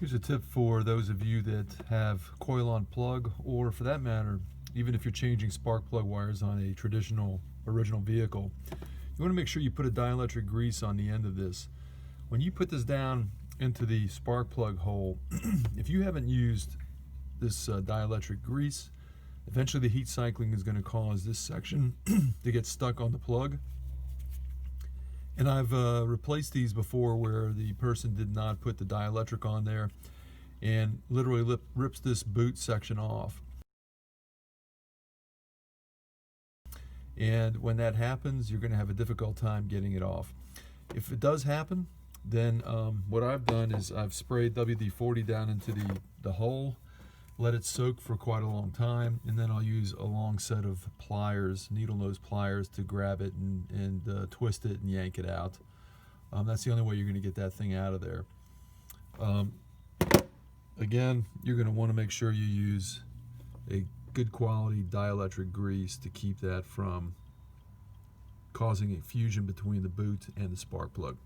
Here's a tip for those of you that have coil on plug, or for that matter, even if you're changing spark plug wires on a traditional original vehicle. You want to make sure you put a dielectric grease on the end of this. When you put this down into the spark plug hole, if you haven't used this dielectric grease, eventually the heat cycling is going to cause this section to get stuck on the plug. And I've replaced these before where the person did not put the dielectric on there and literally rips this boot section off. And when that happens, you're going to have a difficult time getting it off. If it does happen, then what I've done is I've sprayed WD-40 down into the hole, let it soak for quite a long time, and then I'll use a long set of pliers, needle nose pliers, to grab it and twist it and yank it out. That's the only way you're going to get that thing out of there. Again, you're going to want to make sure you use a good quality dielectric grease to keep that from causing a fusion between the boot and the spark plug.